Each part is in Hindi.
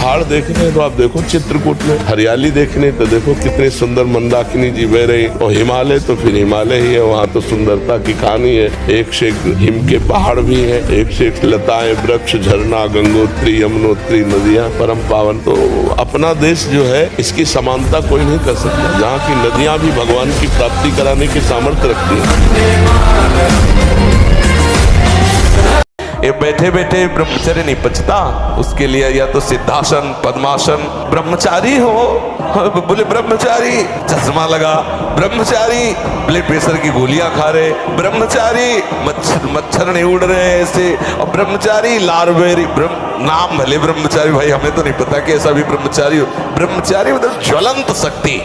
पहाड़ देखने तो आप देखो चित्रकूट में, हरियाली देखने तो देखो कितने सुंदर मंदाकिनी जी बह रही, और हिमालय तो फिर हिमालय ही है, वहाँ तो सुंदरता की कहानी है। एक से एक हिम के पहाड़ भी है, एक से एक लताएं, वृक्ष, झरना, गंगोत्री, यमुनोत्री, नदियाँ, परम पावन। तो अपना देश जो है इसकी समानता कोई नहीं कर सकता, जहाँ की नदियाँ भी भगवान की प्राप्ति कराने की सामर्थ्य रखती है। ये बैठे बैठे ब्रह्मचर्य नहीं पचता, उसके लिए या तो सिद्धासन, पद्मासन। ब्रह्मचारी हो, बोले ब्रह्मचारी चश्मा लगा, ब्रह्मचारी ब्लड प्रेशर की गोलियां खा रहे, ब्रह्मचारी मच्छर नहीं उड़ रहे ऐसे, और ब्रह्मचारी लारबेरी नाम भले ब्रह्मचारी, भाई हमें तो नहीं पता कि ऐसा भी ब्रह्मचारी हो। ब्रह्मचारी मतलब ज्वलंत शक्ति।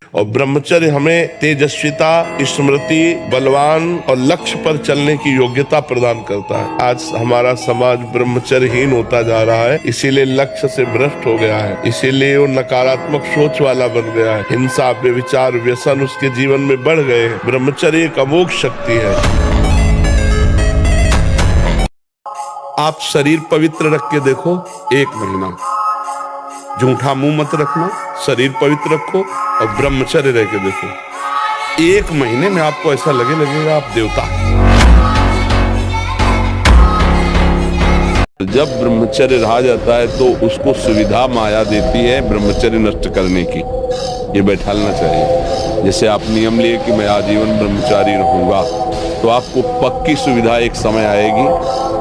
और ब्रह्मचर्य हमें तेजस्विता, स्मृति, बलवान और लक्ष्य पर चलने की योग्यता प्रदान करता है। आज हमारा समाज ब्रह्मचर्यहीन होता जा रहा है, इसीलिए लक्ष्य से भ्रष्ट हो गया है, इसीलिए वो नकारात्मक सोच वाला बन गया है। हिंसा, व्यभिचार, व्यसन उसके जीवन में बढ़ गए हैं। ब्रह्मचर्य एक अमोघ शक्ति है। आप शरीर पवित्र रख के देखो, 1 महीना झूठा मुंह मत रखना, शरीर पवित्र रखो और ब्रह्मचर्य रह के देखो, 1 महीने में आपको ऐसा लगेगा आप देवता। जब ब्रह्मचर्य रहा जाता है तो उसको सुविधा माया देती है ब्रह्मचर्य नष्ट करने की। ये बैठालना चाहिए। जैसे आप नियम लिए कि मैं आजीवन ब्रह्मचारी रहूंगा, तो आपको पक्की सुविधा एक समय आएगी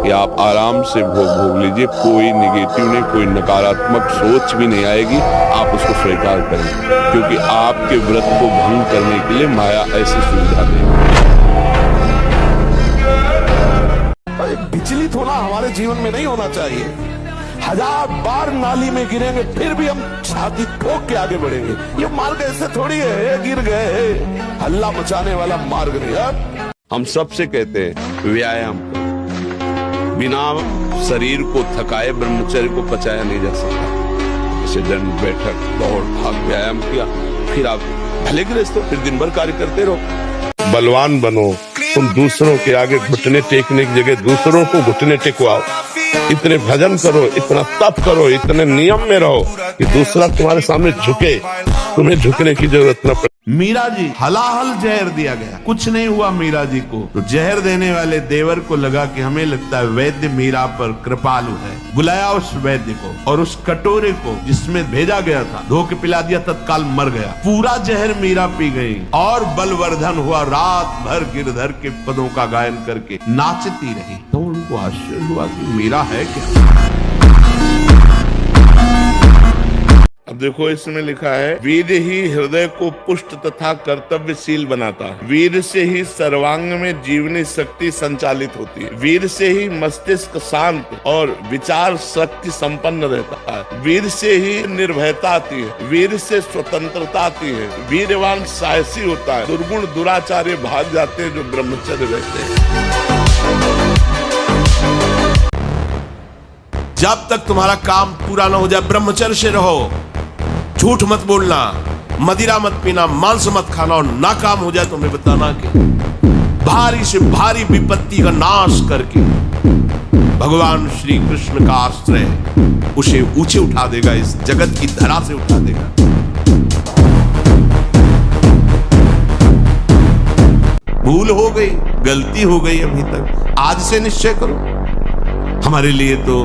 कि आप आराम से भोग लीजिए, कोई निगेटिव नहीं, कोई नकारात्मक सोच भी नहीं आएगी, आप उसको स्वीकार करें, क्योंकि आपके व्रत को भंग करने के लिए माया ऐसी सुविधा देगी। विचलित होना हमारे जीवन में नहीं होना चाहिए। 1000 बार नाली में गिरेंगे फिर भी हम छाती ठोक के आगे बढ़ेंगे। ये मार्ग ऐसे थोड़ी है, गिर गए हल्ला मचाने वाला मार्ग नहीं है। हम सबसे कहते हैं व्यायाम करो, बिना शरीर को थकाए ब्रह्मचर्य को पचाया नहीं जा सकता। जैसे दंड बैठक, दौड़ भाग, व्यायाम किया, फिर आप भले गृहस्थ हो, फिर दिन भर कार्य करते रहो। बलवान बनो, तुम दूसरों के आगे घुटने टेकने की जगह दूसरों को घुटने टेकवाओ। इतने भजन करो, इतना तप करो, इतने नियम में रहो कि दूसरा तुम्हारे सामने झुके, तुम्हें झुकने की जरूरत न पड़े। मीरा जी हलाहल जहर दिया गया, कुछ नहीं हुआ मीरा जी को। तो जहर देने वाले देवर को लगा कि हमें लगता है वैद्य मीरा पर कृपालु है, बुलाया उस वैद्य को और उस कटोरे को जिसमें भेजा गया था धो के पिला दिया, तत्काल मर गया। पूरा जहर मीरा पी गई और बलवर्धन हुआ, रात भर गिरधर के पदों का गायन करके नाचती रही। तो उनको आश्चर्य हुआ कि मीरा है क्या। अब देखो इसमें लिखा है, वीर ही हृदय को पुष्ट तथा कर्तव्यशील बनाता है, वीर से ही सर्वांग में जीवनी शक्ति संचालित होती है, वीर से ही मस्तिष्क शांत और विचार शक्ति संपन्न रहता है, वीर से ही निर्भयता आती है, वीर से स्वतंत्रता आती है, वीरवान साहसी होता है, दुर्गुण दुराचार्य भाग जाते हैं जो ब्रह्मचर्य रहते हैं। जब तक तुम्हारा काम पूरा ना हो जाए ब्रह्मचर्य से रहो। झूठ मत बोलना, मदिरा मत पीना, मांस मत खाना, और नाकाम हो जाए तो हमें बताना कि भारी से भारी विपत्ति का नाश करके भगवान श्री कृष्ण का आश्रय उसे ऊंचे उठा देगा, इस जगत की धरा से उठा देगा। भूल हो गई, गलती हो गई अभी तक, आज से निश्चय करो। हमारे लिए तो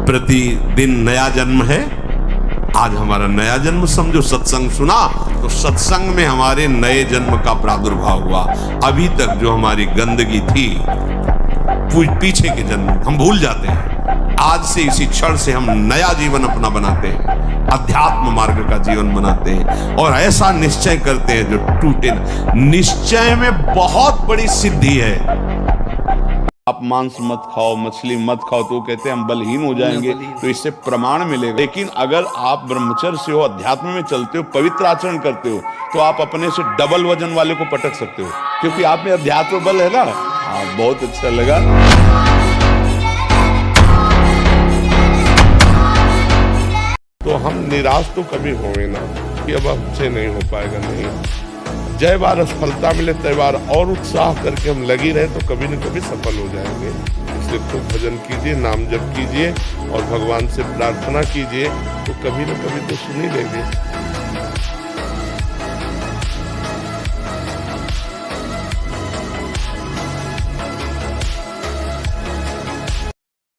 प्रतिदिन नया जन्म है। आज हमारा नया जन्म समझो, सत्संग सुना तो सत्संग में हमारे नए जन्म का प्रादुर्भाव हुआ। अभी तक जो हमारी गंदगी थी, पीछे के जन्म हम भूल जाते हैं। आज से इसी क्षण से हम नया जीवन अपना बनाते हैं, अध्यात्म मार्ग का जीवन बनाते हैं और ऐसा निश्चय करते हैं जो टूटे न। निश्चय में बहुत बड़ी सिद्धि है। आप मांस मत खाओ, मछली मत खाओ, तो कहते हैं हम बलहीन हो जाएंगे, तो इससे प्रमाण मिलेगा। लेकिन अगर आप ब्रह्मचर्य से हो, अध्यात्म में चलते हो, पवित्र आचरण करते हो, तो आप अपने से डबल वजन वाले को पटक सकते हो, क्योंकि आप में अध्यात्म बल है ना। हाँ, बहुत अच्छा लगा। तो हम निराश तो कभी होंगे ना कि अब हमसे नहीं हो पाएगा, नहीं। जय बार सफलता मिले तय बार और उत्साह करके हम लगी रहे तो कभी न कभी सफल हो जाएंगे। इसलिए खूब भजन कीजिए, नाम जप कीजिए और भगवान से प्रार्थना कीजिए तो कभी न कभी तो सुन ही लेंगे।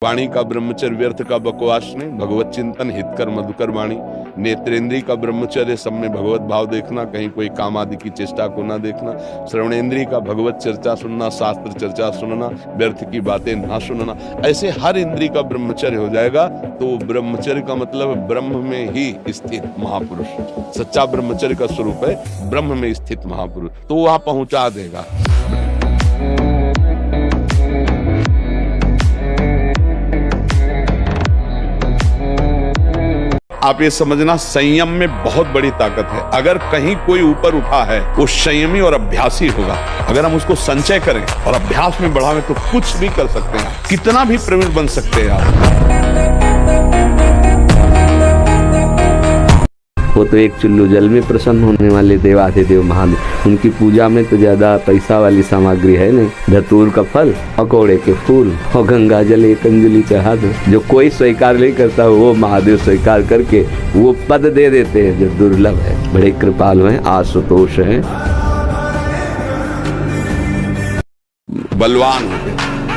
वाणी का ब्रह्मचर्य व्यर्थ का बकवास नहीं, भगवत चिंतन हितकर मधुकर वाणी। नेत्रेंद्रिय का ब्रह्मचर्य सब में भगवत भाव देखना, कहीं कोई काम आदि की चेष्टा को ना देखना। श्रवणेंद्रिय का भगवत चर्चा सुनना, शास्त्र चर्चा सुनना, व्यर्थ की बातें ना सुनना। ऐसे हर इंद्रिय का ब्रह्मचर्य हो जाएगा तो ब्रह्मचर्य का मतलब ब्रह्म में ही स्थित महापुरुष। सच्चा ब्रह्मचर्य का स्वरूप है ब्रह्म में स्थित महापुरुष, तो वहां पहुंचा देगा। आप ये समझना, संयम में बहुत बड़ी ताकत है। अगर कहीं कोई ऊपर उठा है वो संयमी और अभ्यासी होगा। अगर हम उसको संचय करें और अभ्यास में बढ़ावें तो कुछ भी कर सकते हैं, कितना भी प्रवीण बन सकते हैं आप। वो तो एक चुल्लू जल में प्रसन्न होने वाले देवाधिदेव महादेव, उनकी पूजा में तो ज्यादा पैसा वाली सामग्री है नहीं। धतूर का फल, पकौड़े के फूल और गंगा जल एक अंजलि चढ़ा दो। जो कोई स्वीकार नहीं करता वो महादेव स्वीकार करके वो पद दे देते हैं जो दुर्लभ है। बड़े कृपालु हैं, आशुतोष हैं। बलवान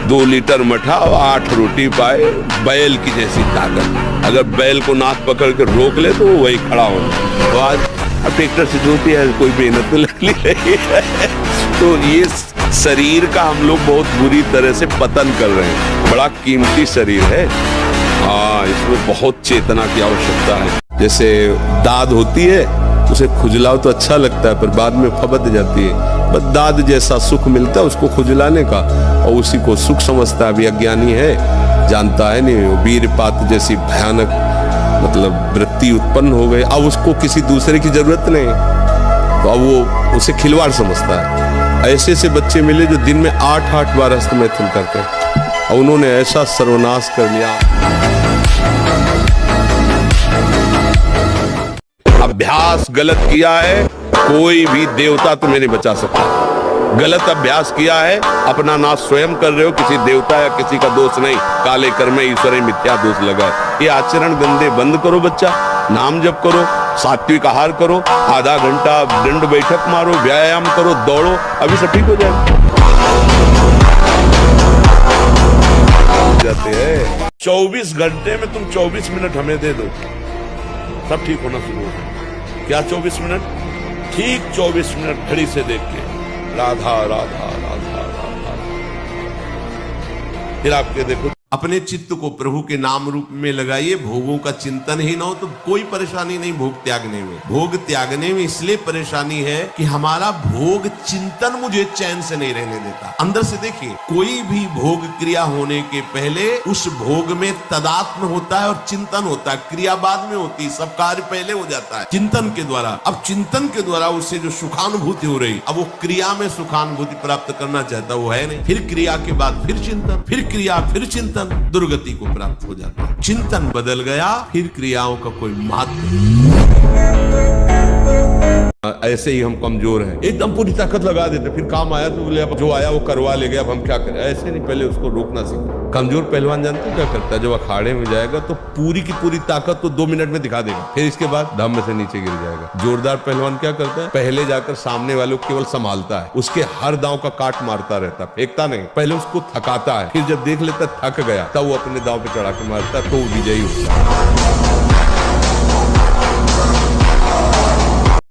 2 लीटर मठा और 8 रोटी पाए, बैल की जैसी ताकत। अगर बैल को नाक पकड़ के रोक ले तो वही खड़ा हो। तो आज ट्रैक्टर से जोती है, कोई मेहनत तो लग रही है। तो ये शरीर का हम लोग बहुत बुरी तरह से पतन कर रहे हैं। बड़ा कीमती शरीर है, हाँ, इसमें बहुत चेतना की आवश्यकता है। जैसे दाद होती है, उसे खुजलाओ तो अच्छा लगता है पर बाद में फबद जाती है। बस दाद जैसा सुख मिलता है उसको खुजलाने का, और उसी को सुख समझता है। अभी अज्ञानी है, जानता है नहीं। वो वीरपात जैसी भयानक मतलब वृत्ति उत्पन्न हो गई। अब उसको किसी दूसरे की जरूरत नहीं, तो अब वो उसे खिलवाड़ समझता है। ऐसे से बच्चे मिले जो दिन में 8-8 बार हस्तमैथुन करते हैं, और उन्होंने ऐसा सर्वनाश कर लिया। अभ्यास गलत किया है, कोई भी देवता तुम्हें नहीं बचा सकता। गलत अभ्यास किया है, अपना नाश स्वयं कर रहे हो, किसी देवता या किसी का दोष नहीं। काले कर्म ईश्वर मिथ्या दोष लगा है। ये आचरण गंदे बंद करो बच्चा, नाम जप करो, सात्विक आहार करो, आधा घंटा दंड बैठक मारो, व्यायाम करो, दौड़ो, अभी सब ठीक हो जाएगा। जाते हैं 24 घंटे में तुम 24 मिनट हमें दे दो, सब ठीक होना शुरू हो। क्या 24 मिनट? ठीक 24 मिनट घड़ी से देख के राधा राधा राधा राधा, फिर आपके देखो। अपने चित्त को प्रभु के नाम रूप में लगाइए। भोगों का चिंतन ही ना हो तो कोई परेशानी नहीं भोग त्यागने में। भोग त्यागने में इसलिए परेशानी है कि हमारा भोग चिंतन मुझे चैन से नहीं रहने देता। अंदर से देखिए, कोई भी भोग क्रिया होने के पहले उस भोग में तदात्म होता है और चिंतन होता है। क्रिया बाद में होती है, सब कार्य पहले हो जाता है चिंतन के द्वारा। अब चिंतन के द्वारा उससे जो सुखानुभूति हो रही, अब वो क्रिया में सुखानुभूति प्राप्त करना चाहता वो है नहीं। फिर क्रिया के बाद फिर चिंतन, फिर क्रिया, फिर चिंतन, दुर्गति को प्राप्त हो जाता है। चिंतन बदल गया, फिर क्रियाओं का कोई महत्व नहीं। ऐसे ही हम कमजोर हैं, एकदम पूरी ताकत लगा देते, फिर काम आया तो बोले अब जो आया वो करवा ले गया, अब हम क्या करें। ऐसे नहीं, पहले उसको रोकना सीखो। कमजोर पहलवान जानते हो क्या करता है? जब अखाड़े में जाएगा तो पूरी की पूरी ताकत तो 2 मिनट में दिखा देगा, फिर इसके बाद धम्म से नीचे गिर जाएगा। जोरदार पहलवान क्या करता है? पहले जाकर सामने वालों को केवल संभालता है, उसके हर दांव का काट मारता रहता है, फेंकता नहीं। पहले उसको थकाता है, फिर जब देख लेता थक गया तब वो अपने दांव पे चढ़ा के मारता है, तो वो विजयी होता है।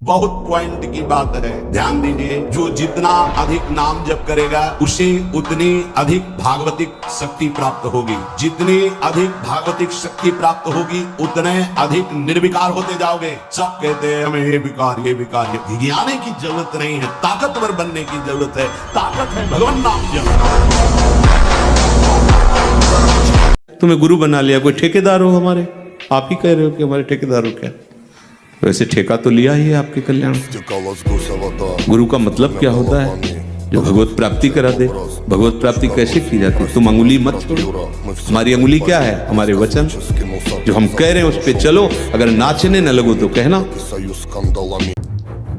बहुत पॉइंट की बात है, ध्यान दीजिए। जो जितना अधिक नाम जप करेगा उसे उतनी अधिक भागवतिक शक्ति प्राप्त होगी। जितनी अधिक भागवतिक शक्ति प्राप्त होगी उतने अधिक निर्विकार होते जाओगे। सब कहते हैं हमें ये विकार, ये विकार, ये गिराने की जरूरत नहीं है, ताकतवर बनने की जरूरत है। ताकत है भगवान नाम जप। तुम्हें गुरु बना लिया, कोई ठेकेदार हो हमारे, आप ही कह रहे हो कि हमारे ठेकेदार हो क्या? वैसे ठेका तो लिया ही है आपके कल्याण। गुरु का मतलब क्या होता है? जो भगवत प्राप्ति करा दे। भगवत प्राप्ति कैसे की जाती है? तुम अंगुली मत छोड़ो। हमारी अंगुली क्या है? हमारे वचन। जो हम कह रहे हैं उस पे चलो। अगर नाचने न लगो तो कहना।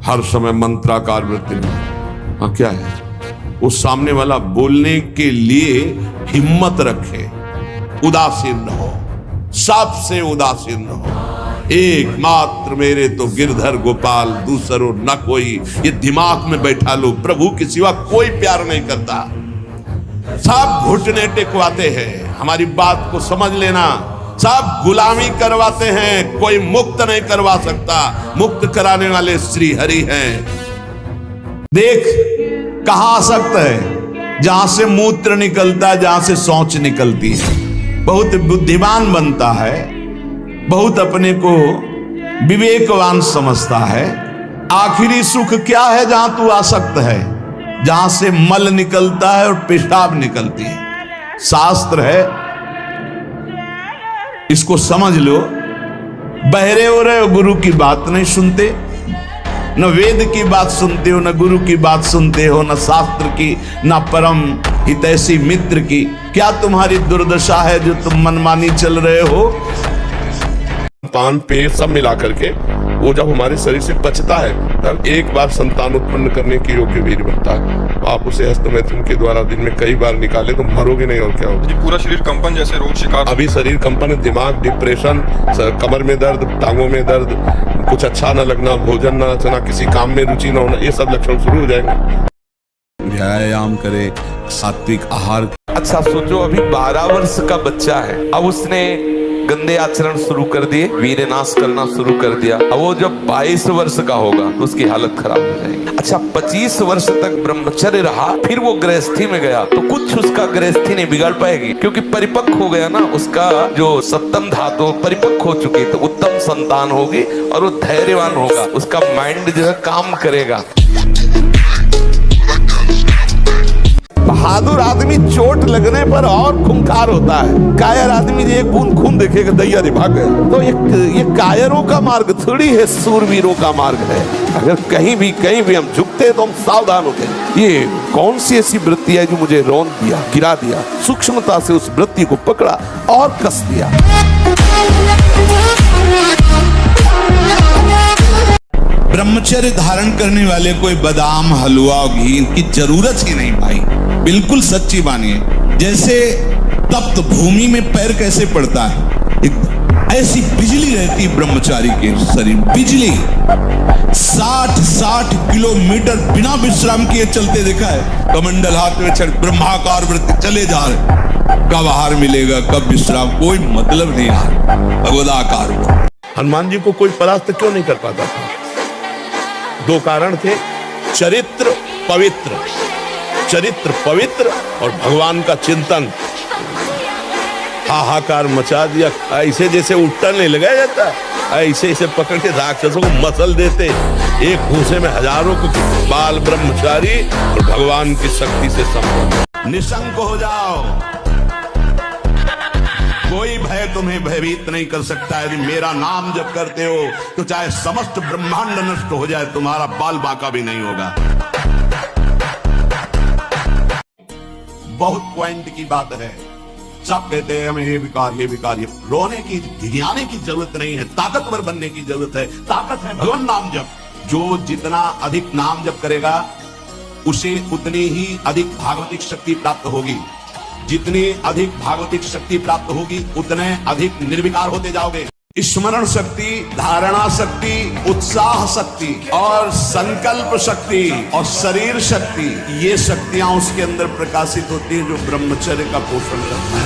हर समय मंत्राकार वृत्ति में। हाँ, क्या है? वो सामने वाला बोलने के लिए हिम्मत रखे, उदासीन न हो, सबसे उदासीन न हो। एकमात्र मेरे तो गिरधर गोपाल, दूसरो न कोई, ये दिमाग में बैठा लो। प्रभु के सिवा कोई प्यार नहीं करता, सब घुटने टेकवाते हैं। हमारी बात को समझ लेना, सब गुलामी करवाते हैं, कोई मुक्त नहीं करवा सकता। मुक्त कराने वाले श्री हरि हैं। देख कहां आसक्त है, जहां से मूत्र निकलता है, जहां से शौच निकलती है। बहुत बुद्धिमान बनता है, बहुत अपने को विवेकवान समझता है। आखिरी सुख क्या है? जहां तू आसक्त है, जहां से मल निकलता है और पेशाब निकलती है। शास्त्र है, इसको समझ लो। बहरे हो रहे हो, गुरु की बात नहीं सुनते, न वेद की बात सुनते हो, न गुरु की बात सुनते हो, न शास्त्र की, न परम हितैषी मित्र की। क्या तुम्हारी दुर्दशा है जो तुम मनमानी चल रहे हो? पान पेड़ सब मिला करके वो जब हमारे शरीर से बचता है तब एक बार संतान उत्पन्न करने के योग्य वीर बनता है। तो आप उसे हस्तमैथुन के द्वारा दिन में कई बार निकाले तो मरोगे नहीं, और क्या होगा? जी, पूरा शरीर कंपन जैसे रोग शिकार। अभी शरीर कंपन, दिमाग, डिप्रेशन, कमर में दर्द, टांगों में दर्द, कुछ अच्छा न लगना, भोजन न अच्छा, किसी काम में रुचि न होना, ये सब लक्षण शुरू हो जाएंगे। व्यायाम करे, सात्विक आहार। अच्छा सोचो, अभी 12 वर्ष का बच्चा है, अब उसने गंदे आचरण शुरू कर दिए, वीरनाश करना शुरू कर दिया। अब वो जब 22 वर्ष का होगा तो उसकी हालत खराब हो जाएगी। अच्छा 25 वर्ष तक ब्रह्मचर्य रहा, फिर वो गृहस्थी में गया तो कुछ उसका गृहस्थी नहीं बिगाड़ पाएगी, क्योंकि परिपक्व हो गया ना, उसका जो सप्तम धातु परिपक्व हो चुकी, तो उत्तम संतान होगी और वो धैर्यवान होगा, उसका माइंड जो है काम करेगा। बहादुर आदमी चोट लगने पर और खूंखार होता है। कायर आदमी एक बूंद खून देखेगा दैया रे भाग गए। तो ये कायरों का मार्ग थोड़ी है, सूरवीरों का मार्ग है। अगर कहीं भी हम झुकते तो हम सावधान होते हैं। ये कौन सी ऐसी वृत्ति है जो मुझे रौंद दिया, गिरा दिया? सूक्ष्मता से उस वृत्ति को पकड़ा और कस दिया। ब्रह्मचर्य धारण करने वाले कोई बादाम, हलवा और घी की जरूरत ही नहीं भाई, बिल्कुल सच्ची मानिए। जैसे तप्त भूमि में पैर कैसे पड़ता है, ऐसी बिजली रहती ब्रह्मचारी के शरीर। बिजली 60 किलोमीटर बिना विश्राम किए चलते देखा है। कमंडल हाथ में चढ़ ब्रह्माकार वृत्ति चले जा रहे। कब आहार मिलेगा, कब विश्राम, कोई मतलब नहीं। भगवदाकार हुआ। हनुमान जी को कोई परास्त क्यों नहीं कर पाता था? 2 कारण थे, चरित्र पवित्र, चरित्र पवित्र और भगवान का चिंतन। हाहाकार मचा दिया, ऐसे जैसे उट्टन नहीं लगाया जाता, ऐसे पकड़ के राक्षसों को मसल देते। एक भूसे में हजारों को बाल ब्रह्मचारी और भगवान की शक्ति से संपन्न। निशंक हो जाओ, कोई भय तुम्हें भयभीत नहीं कर सकता। यदि मेरा नाम जप करते हो तो चाहे समस्त ब्रह्मांड नष्ट हो जाए, तुम्हारा बाल बांका भी नहीं होगा। बहुत पॉइंट की बात है। सब कहते हैं हमें ये विकार, ये विकार, ये रोने की, धियाने की जरूरत नहीं है, ताकतवर बनने की जरूरत है। ताकत है भगवान नाम जप। जो जितना अधिक नाम जप करेगा उसे उतनी ही अधिक भागवतिक शक्ति प्राप्त होगी। जितनी अधिक भागवतिक शक्ति प्राप्त होगी उतने अधिक निर्विकार होते जाओगे। स्मरण शक्ति, धारणा शक्ति, उत्साह शक्ति और संकल्प शक्ति और शरीर शक्ति, ये शक्तियां उसके अंदर प्रकाशित होती है जो ब्रह्मचर्य का पोषण करता है।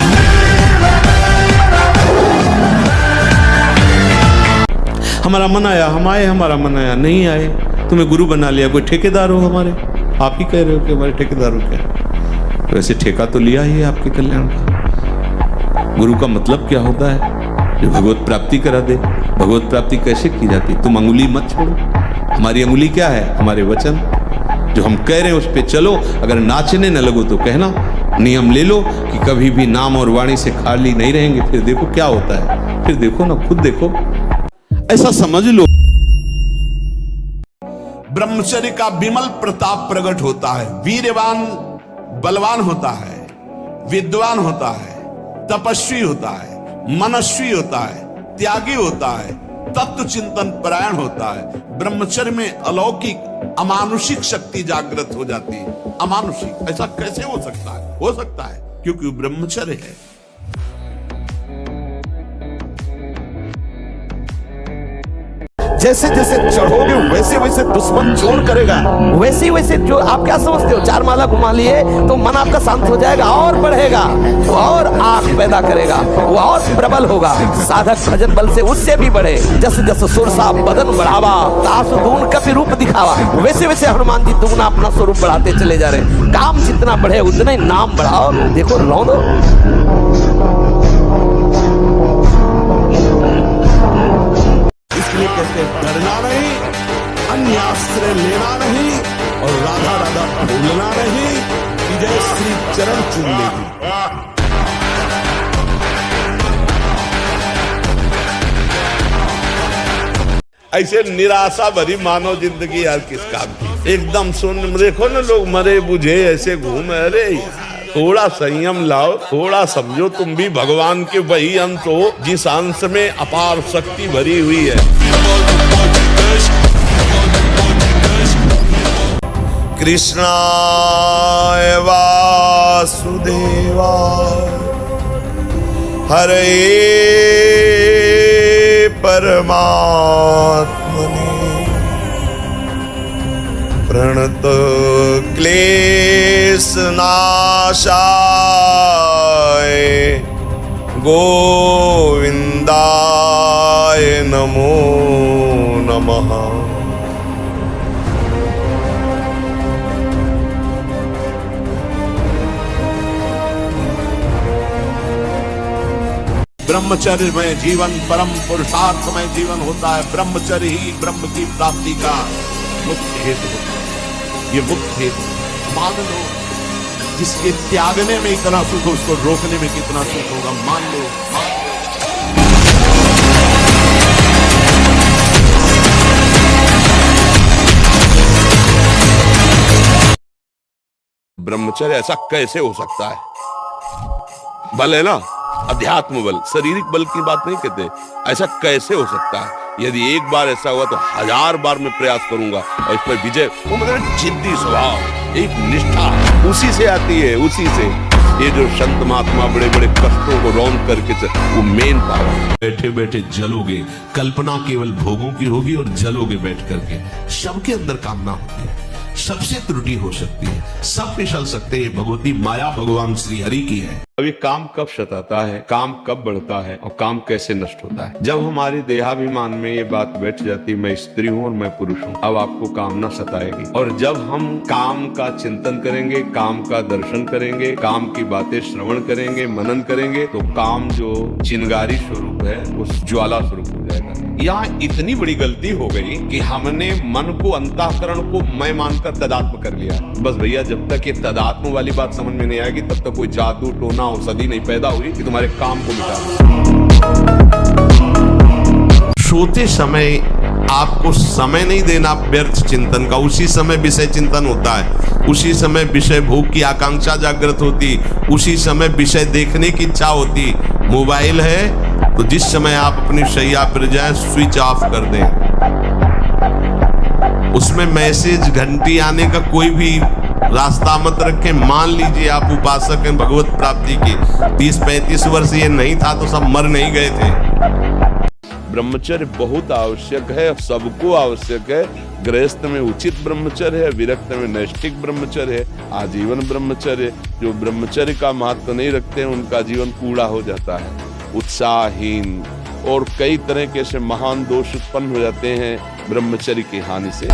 हमारा मन आया, हम आए, हमारा मन आया, नहीं आए, तुम्हें गुरु बना लिया। कोई ठेकेदार हो हमारे? आप ही कह रहे हो कि हमारे ठेकेदार हो क्या? वैसे ठेका तो लिया ही है आपके कल्याण का। गुरु का मतलब क्या होता है? जो भगवत प्राप्ति करा दे। भगवत प्राप्ति कैसे की जाती? तुम अंगुली मत छोड़ो। हमारी अंगुली क्या है? हमारे वचन। जो हम कह रहे हैं उस पे चलो। अगर नाचने न लगो तो कहना, नियम ले लो कि कभी भी नाम और वाणी से खाली नहीं रहेंगे। फिर देखो क्या होता है, फिर देखो ना, खुद देखो। ऐसा समझ लो। ब्रह्मचर्य का विमल प्रताप प्रकट होता है। वीरवान बलवान होता है, विद्वान होता है, तपस्वी होता है, मनस्वी होता है, त्यागी होता है, तत्व चिंतन परायण होता है, ब्रह्मचर्य में अलौकिक अमानुषिक शक्ति जागृत हो जाती है। अमानुषिक ऐसा कैसे हो सकता है? हो सकता है क्योंकि वो ब्रह्मचर्य है। जैसे जैसे चढ़ोगे वैसे वैसे दुश्मन जोर करेगा, वैसे वैसे जो आप क्या समझते हो, 4 माला घुमा लिए तो मन आपका शांत हो जाएगा और बढ़ेगा, वो और आग पैदा करेगा, वो और प्रबल होगा। साधक भजन बल से उससे भी बढ़े। जैसे जैसे सुर सा बदन बढ़ावा, तासु दून कपि रूप दिखावा, वैसे वैसे हनुमान जी दुगना अपना स्वरूप बढ़ाते चले जा रहे। काम जितना बढ़े उतना ही नाम बढ़ाओ। देखो रौंदो, इसलिए कहते हैं डरना नहीं, अन्य आश्रय लेना नहीं और राधा राधा भूलना नहीं कि जय श्री चरण चुन लेगी। ऐसे निराशा भरी मानव जिंदगी यार किस काम की? एकदम सुन देखो ना, लोग मरे बुझे ऐसे घूमे। अरे थोड़ा संयम लाओ, थोड़ा समझो तुम भी भगवान के वही अंश हो जिस अंश में अपार शक्ति भरी हुई है। कृष्णाय वासुदेवा हरे परमात्मने प्रणत क्लेशनाशाय गोविंदाय नमो नमः। ब्रह्मचर्य में जीवन परम पुरुषार्थमय जीवन होता है। ब्रह्मचर्य ही ब्रह्म की प्राप्ति का मुख्य हेतु होता है। ये मुख्य हेतु मान लो, जिसके त्यागने में इतना सुख हो उसको रोकने में कितना सुख होगा, मान लो। ब्रह्मचर्य ऐसा कैसे हो सकता है? बल है ना, अध्यात्म बल, शारीरिक बल की बात नहीं कहते। ऐसा कैसे हो सकता है? यदि एक बार ऐसा हुआ तो 1000 बार मैं प्रयास करूंगा और इस पर विजय। वो मतलब जिद्दी स्वभाव, एक निष्ठा उसी से आती है, उसी से। ये जो संत महात्मा बड़े बड़े कष्टों को रौंद करके वो मेन पावर। बैठे बैठे जलोगे, कल्पना केवल भोगों की होगी और जलोगे बैठ करके। सबके अंदर कामना होती है, सबसे त्रुटि हो सकती है, सब फिसल सकते हैं। भगवती माया भगवान श्री हरि की है। अभी काम कब सताता है, काम कब बढ़ता है और काम कैसे नष्ट होता है? जब हमारे देहाभिमान में ये बात बैठ जाती मैं स्त्री हूँ और मैं पुरुष हूँ, अब आपको कामना सताएगी। और जब हम काम का चिंतन करेंगे, काम का दर्शन करेंगे, काम की बातें श्रवण करेंगे, मनन करेंगे, तो काम जो चिंगारी स्वरूप है उस ज्वाला स्वरूप हो जाएगा। यहाँ इतनी बड़ी गलती हो गई कि हमने मन को, अंतःकरण को मैं मानकर तदात्म कर लिया। बस भैया, जब तक ये तदात्म वाली बात समझ में नहीं आएगी तब तक कोई जादू टोना औषधि नहीं पैदा हुई कि तुम्हारे काम को मिटा दे। सोते समय आपको समय नहीं देना व्यर्थ चिंतन का। उसी समय विषय चिंतन होता है, उसी समय विषय भोग की आकांक्षा जागृत होती, उसी समय विषय देखने की इच्छा होती। मोबाइल है तो जिस समय आप अपनी शैया पर जाएं स्विच ऑफ कर दें। उसमें मैसेज घंटी आने का कोई भी रास्ता मत रखें। मान लीजिए आप उपासक हैं भगवत प्राप्ति की, 30-35 वर्ष ये नहीं था तो सब मर नहीं गए थे। ब्रह्मचर्य बहुत आवश्यक है, सबको आवश्यक है। गृहस्थ में उचित ब्रह्मचर्य है, विरक्त में नैष्ठिक ब्रह्मचर्य है, आजीवन ब्रह्मचर्य। जो ब्रह्मचर्य का महत्व नहीं रखते हैं उनका जीवन कूड़ा हो जाता है, उत्साहहीन, और कई तरह के ऐसे महान दोष उत्पन्न हो जाते हैं ब्रह्मचर्य की हानि से।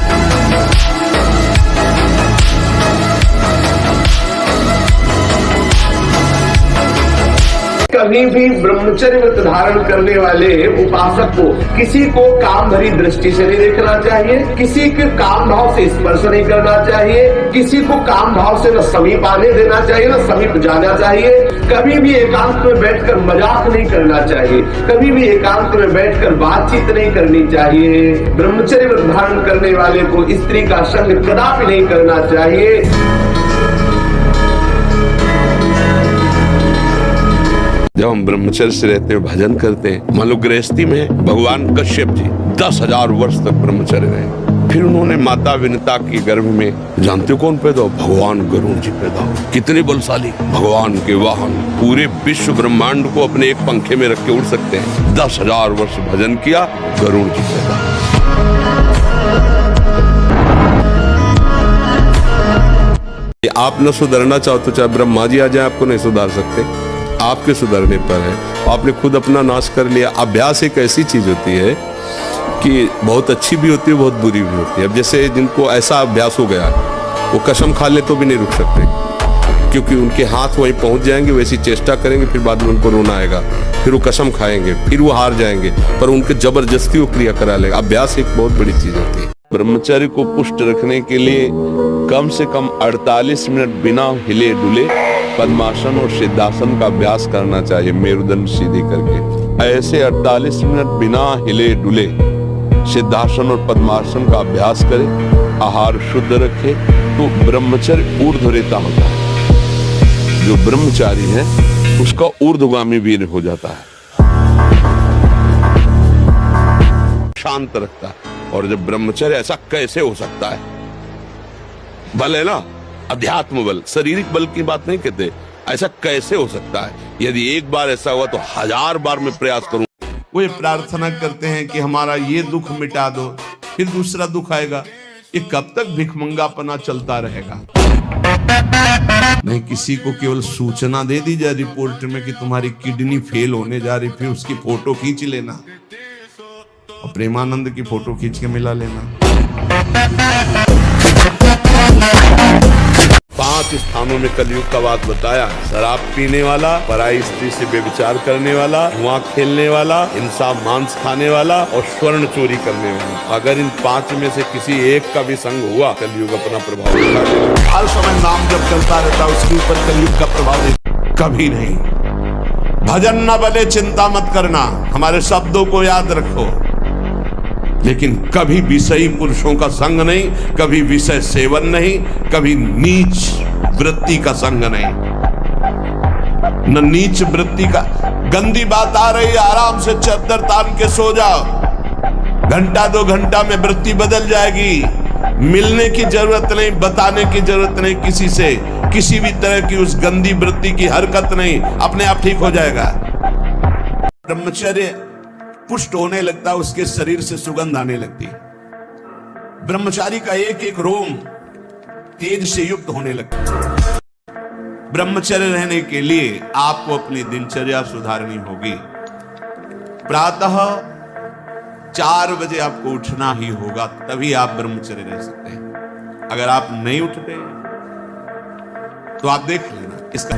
कभी भी ब्रह्मचर्य व्रत धारण करने वाले उपासक को किसी को काम भरी दृष्टि से नहीं देखना चाहिए, किसी के काम भाव से स्पर्श नहीं करना चाहिए, किसी को काम भाव से न समीप आने देना चाहिए न समीप जाना चाहिए। कभी भी एकांत में बैठकर मजाक नहीं करना चाहिए, कभी भी एकांत में बैठकर बातचीत नहीं करनी चाहिए। ब्रह्मचर्य व्रत धारण करने वाले को स्त्री का संग कदापि नहीं करना चाहिए। जब हम ब्रह्मचर्य से रहते हैं, भजन करते हैं, मान लो गृहस्थी में भगवान कश्यप जी 10,000 वर्ष तक ब्रह्मचर्य रहे। फिर उन्होंने माता विनता के गर्भ में, जानते हो कौन पैदा हो? भगवान गरुड़ जी पैदा हो। कितने बलशाली भगवान के वाहन, पूरे विश्व ब्रह्मांड को अपने एक पंखे में रख के उड़ सकते हैं। 10,000 वर्ष भजन किया, गरुड़ जी पैदा। आप न सुधरना चाहो तो चाहे ब्रह्मा जी आ जाए, आपको नहीं सुधार सकते। आपके सुधरने पर है। आपने खुद अपना नाश कर लिया। अभ्यास एक ऐसी चीज होती है कि बहुत अच्छी भी होती है, बहुत बुरी भी होती है। अब जैसे जिनको ऐसा अभ्यास हो गया, वो कसम खा ले तो भी नहीं रुक सकते, क्योंकि उनके हाथ वहीं पहुंच जाएंगे, वैसी चेष्टा करेंगे, फिर बाद में उनको रोना आएगा, फिर वो कसम खाएंगे, फिर वो हार जाएंगे, पर उनके जबरदस्ती वो क्रिया करा लेगा। अभ्यास एक बहुत बड़ी चीज होती है। ब्रह्मचर्य को पुष्ट रखने के लिए कम से कम 48 मिनट बिना हिले डुले पद्मासन और सिद्धासन का अभ्यास करना चाहिए, मेरुदंड सीधी करके। ऐसे 48 मिनट बिना हिले डुले सिद्धासन और पद्मासन का अभ्यास करे, आहार शुद्ध रखे, तो ब्रह्मचर्य ऊर्ध्वरेता होता है। जो ब्रह्मचारी है उसका ऊर्ध्वगामी वीर हो जाता है, शांत रखता है। और जब ब्रह्मचर्य, ऐसा कैसे हो सकता है? बल है ना, अध्यात्म बल, शारीरिक बल की बात नहीं कहते। ऐसा कैसे हो सकता है? यदि एक बार ऐसा हुआ तो 1000 बार मैं प्रयास करूं। वो ये प्रार्थना करते हैं कि हमारा ये दुख मिटा दो, फिर दूसरा दुख आएगा। ये कब तक भिखमंगापना चलता रहेगा? नहीं, किसी को केवल सूचना दे दी जाए रिपोर्ट में कि तुम्हारी किडनी फेल होने जा रही, फिर उसकी फोटो खींच लेना और प्रेमानंद की फोटो खींच के मिला लेना। 5 स्थानों में कलयुग का बात बताया। शराब पीने वाला, पराई स्त्री से व्यभिचार करने वाला, जुआ खेलने वाला, हिंसा मांस खाने वाला और स्वर्ण चोरी करने वाला। अगर इन 5 में से किसी एक का भी संग हुआ, कलयुग अपना प्रभाव दिखा देगा। हर समय नाम जब चलता रहता, उसके ऊपर कलयुग का प्रभाव कभी नहीं। भजन न बने चिंता मत करना, हमारे शब्दों को याद रखो। लेकिन कभी विषयी पुरुषों का संग नहीं, कभी विषय सेवन नहीं, कभी नीच वृत्ति का संग नहीं। न नीच वृत्ति का, गंदी बात आ रही है, आराम से चद्दर तान के सो जाओ। घंटा 2 घंटा में वृत्ति बदल जाएगी। मिलने की जरूरत नहीं, बताने की जरूरत नहीं किसी से, किसी भी तरह की उस गंदी वृत्ति की हरकत नहीं, अपने आप ठीक हो जाएगा। ब्रह्मचर्य पुष्ट होने लगता, उसके शरीर से सुगंध आने लगती। ब्रह्मचारी का एक एक रोम तेज से युक्त होने लगता। ब्रह्मचर्य रहने के लिए आपको अपनी दिनचर्या सुधारनी होगी। प्रातः 4 बजे आपको उठना ही होगा, तभी आप ब्रह्मचर्य रह सकते हैं। अगर आप नहीं उठते तो आप देख लेना इसका